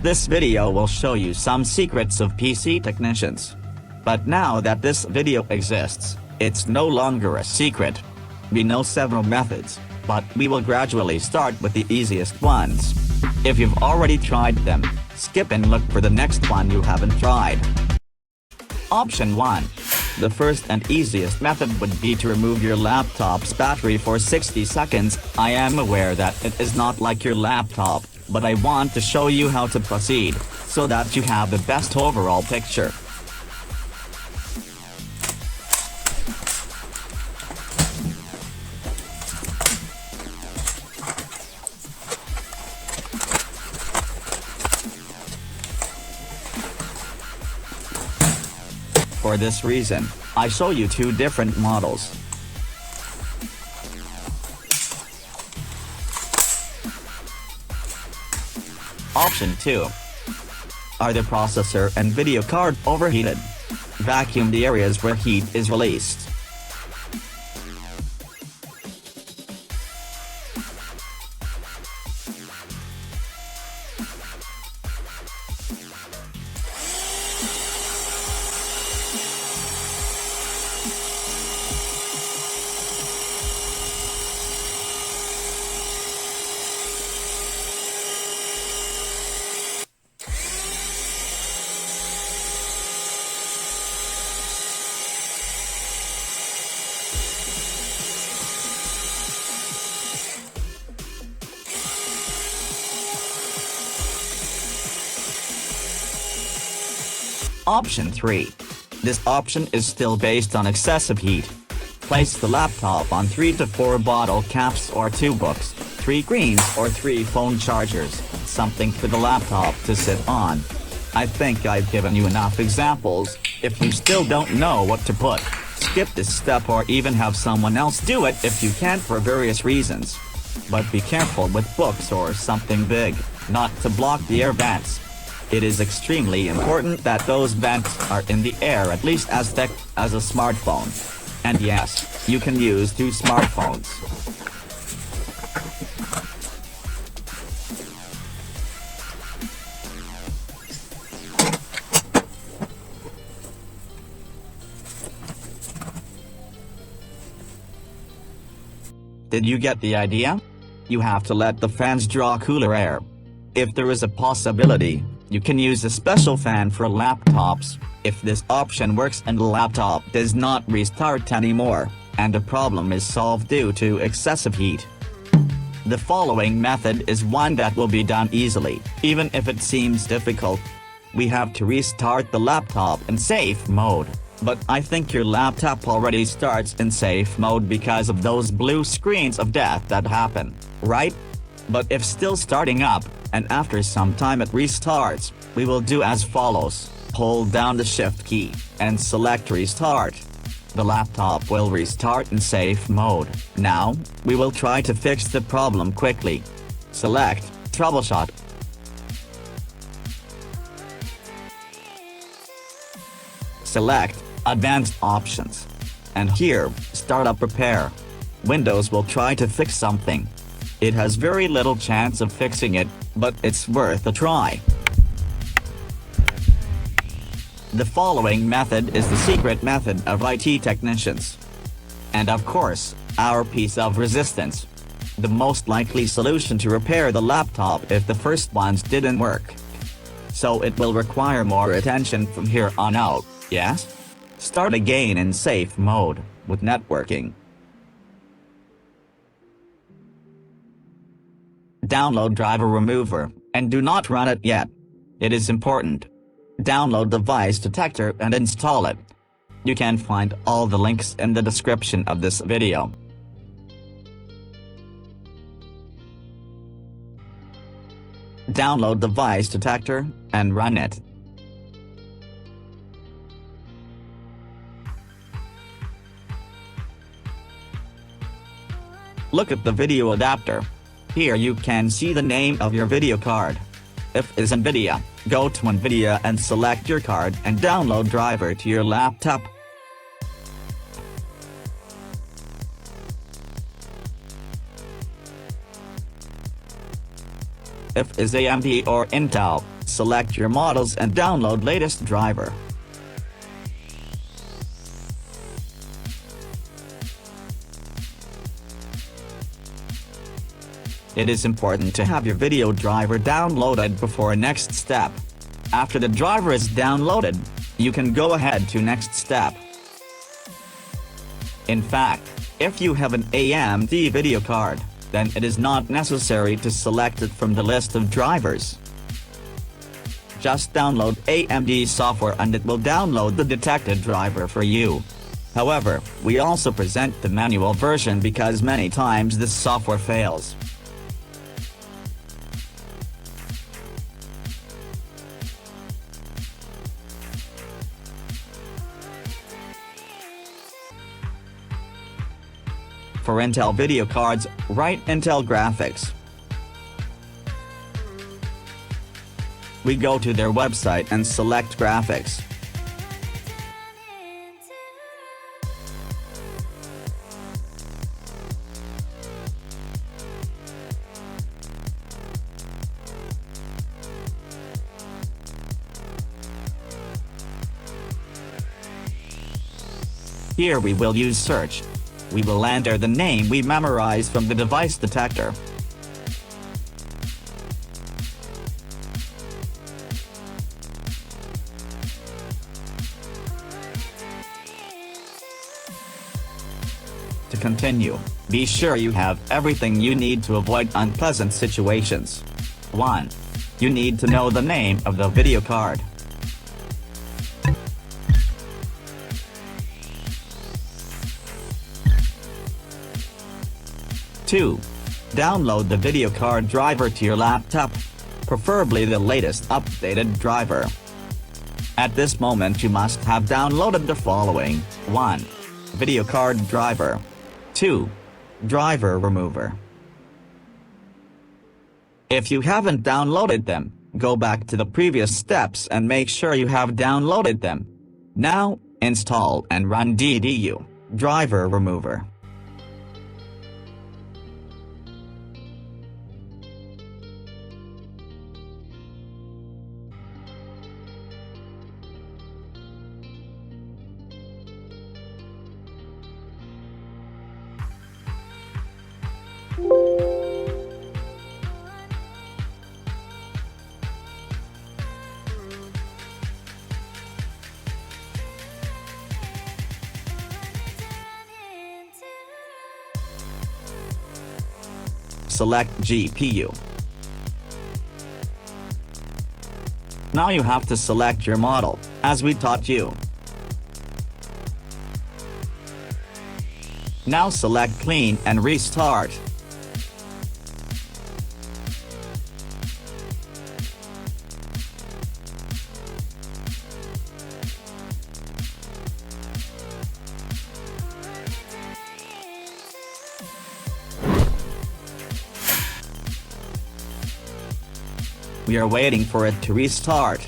This video will show you some secrets of PC technicians. But now that this video exists, it's no longer a secret. We know several methods, but we will gradually start with the easiest ones. If you've already tried them, skip and look for the next one you haven't tried. Option 1. The first and easiest method would be to remove your laptop's battery for 60 seconds. I am aware that it is not like your laptop, but I want to show you how to proceed, so that you have the best overall picture. For this reason, I show you two different models. Option 2. Are the processor and video card overheated? Vacuum the areas where heat is released. Option 3. This option is still based on excessive heat. Place the laptop on 3 to 4 bottle caps or 2 books, 3 screens or 3 phone chargers, something for the laptop to sit on. I think I've given you enough examples. If you still don't know what to put, skip this step or even have someone else do it if you can't for various reasons. But be careful with books or something big, not to block the air vents. It is extremely important that those vents are in the air at least as thick as a smartphone. And yes, you can use 2 smartphones. Did you get the idea? You have to let the fans draw cooler air. If there is a possibility, you can use a special fan for laptops. If this option works and the laptop does not restart anymore, and the problem is solved due to excessive heat. The following method is one that will be done easily, even if it seems difficult. We have to restart the laptop in safe mode, but I think your laptop already starts in safe mode because of those blue screens of death that happen, right? But if still starting up, and after some time it restarts, we will do as follows. Hold down the Shift key, and select Restart. The laptop will restart in safe mode. Now, we will try to fix the problem quickly. Select Troubleshoot. Select Advanced Options. And here, Startup Repair. Windows will try to fix something. It has very little chance of fixing it, but it's worth a try. The following method is the secret method of IT technicians. And of course, our piece of resistance. The most likely solution to repair the laptop if the first ones didn't work. So it will require more attention from here on out, yes? Start again in safe mode, with networking. Download driver remover, and do not run it yet. It is important. Download device detector and install it. You can find all the links in the description of this video. Download device detector, and run it. Look at the video adapter. Here you can see the name of your video card. If it's NVIDIA, go to NVIDIA and select your card and download driver to your laptop. If it's AMD or Intel, Select your models and download latest driver. It is important to have your video driver downloaded before next step. After the driver is downloaded, you can go ahead to next step. In fact, if you have an AMD video card, then it is not necessary to select it from the list of drivers. Just download AMD software and it will download the detected driver for you. However, we also present the manual version because many times this software fails. For Intel video cards, write Intel Graphics. We go to their website and select Graphics. Here we will use search. We will enter the name we memorized from the device detector. To continue, be sure you have everything you need to avoid unpleasant situations. 1. You need to know the name of the video card. 2. Download the video card driver to your laptop, preferably the latest updated driver. At this moment you must have downloaded the following: 1. Video card driver. 2. Driver remover. If you haven't downloaded them, go back to the previous steps and make sure you have downloaded them. Now, install and run DDU, driver remover. Select GPU. Now you have to select your model, as we taught you. Now select Clean and Restart. We are waiting for it to restart.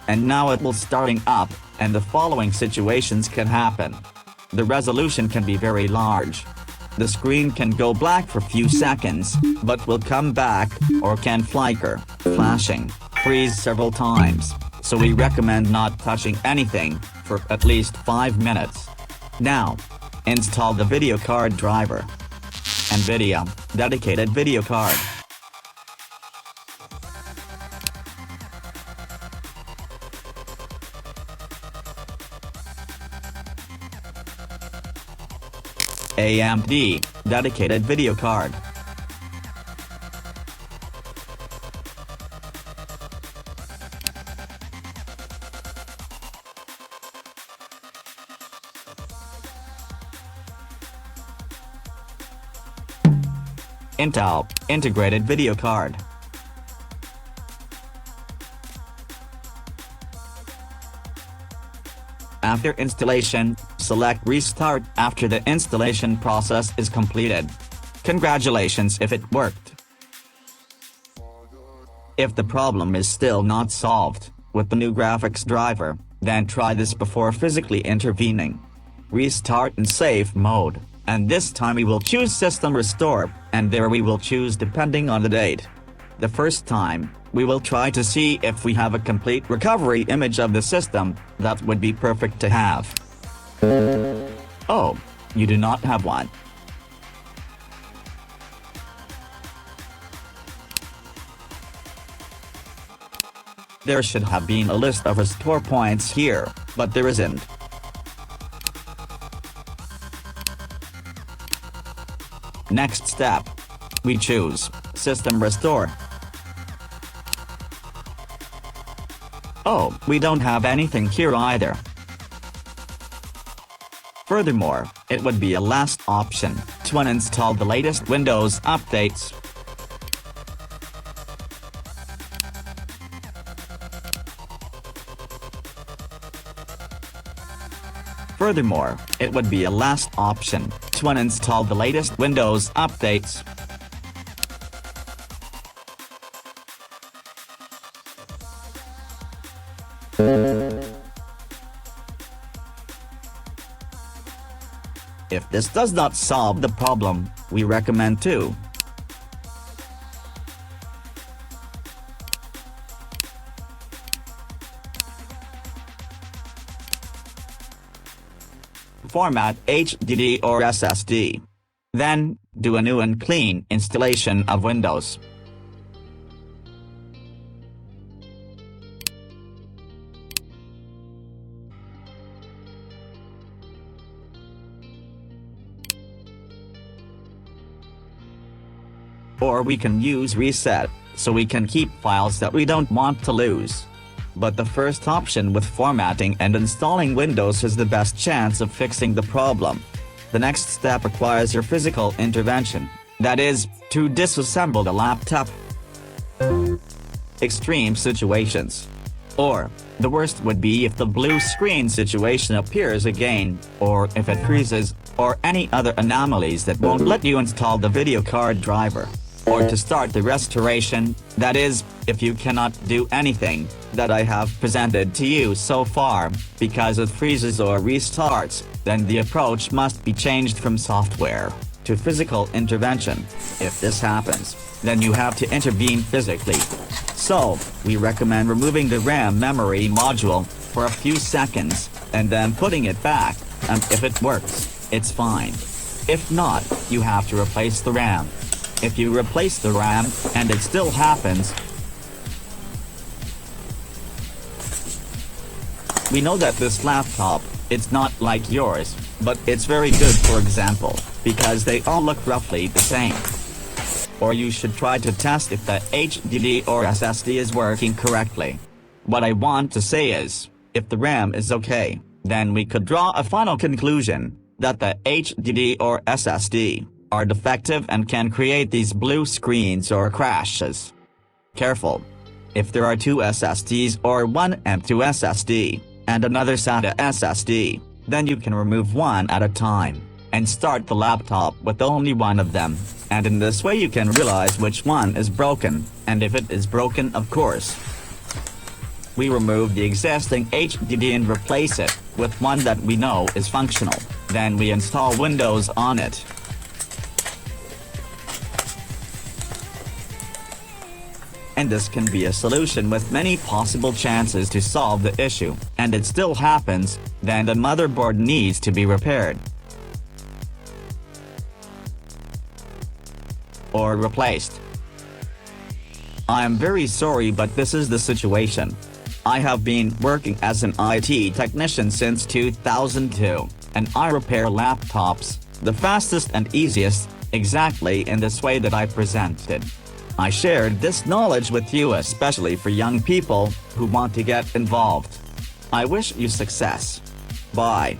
And now it will starting up, and the following situations can happen. The resolution can be very large. The screen can go black for few seconds, but will come back, or can flicker, flashing, freeze several times, so we recommend not touching anything, for at least 5 minutes. Now, install the video card driver. NVIDIA, dedicated video card. AMD dedicated video card. Intel integrated video card. After installation, select Restart after the installation process is completed. Congratulations if it worked. If the problem is still not solved with the new graphics driver, then try this before physically intervening. Restart in safe mode, and this time we will choose System Restore, and there we will choose depending on the date. The first time, we will try to see if we have a complete recovery image of the system. That would be perfect to have. Oh, you do not have one. There should have been a list of restore points here, but there isn't. Next step. We choose System Restore. Oh, we don't have anything here either. Furthermore, it would be a last option to uninstall the latest Windows updates. Furthermore, it would be a last option to uninstall the latest Windows updates. If this does not solve the problem, we recommend to format HDD or SSD. Then, do a new and clean installation of Windows. Or we can use reset, so we can keep files that we don't want to lose. But the first option with formatting and installing Windows has the best chance of fixing the problem. The next step requires your physical intervention, that is, to disassemble the laptop. Extreme situations. Or, the worst would be if the blue screen situation appears again, or if it freezes, or any other anomalies that won't let you install the video card driver. Or to start the restoration, that is, if you cannot do anything that I have presented to you so far, because it freezes or restarts, then the approach must be changed from software to physical intervention. If this happens, then you have to intervene physically. So, we recommend removing the RAM memory module for a few seconds, and then putting it back, and if it works, it's fine. If not, you have to replace the RAM. If you replace the RAM, and it still happens, we know that this laptop, it's not like yours, but it's very good, for example, because they all look roughly the same. Or you should try to test if the HDD or SSD is working correctly. What I want to say is, if the RAM is okay, then we could draw a final conclusion that the HDD or SSD are defective and can create these blue screens or crashes. Careful. If there are two SSDs or one M2 SSD, and another SATA SSD, then you can remove one at a time, and start the laptop with only one of them, and in this way you can realize which one is broken, and if it is broken, of course, we remove the existing HDD and replace it with one that we know is functional. Then we install Windows on it. And this can be a solution with many possible chances to solve the issue, and it still happens, then the motherboard needs to be repaired or replaced. I am very sorry, but this is the situation. I have been working as an IT technician since 2002, and I repair laptops, the fastest and easiest, exactly in this way that I presented. I shared this knowledge with you especially for young people who want to get involved. I wish you success. Bye.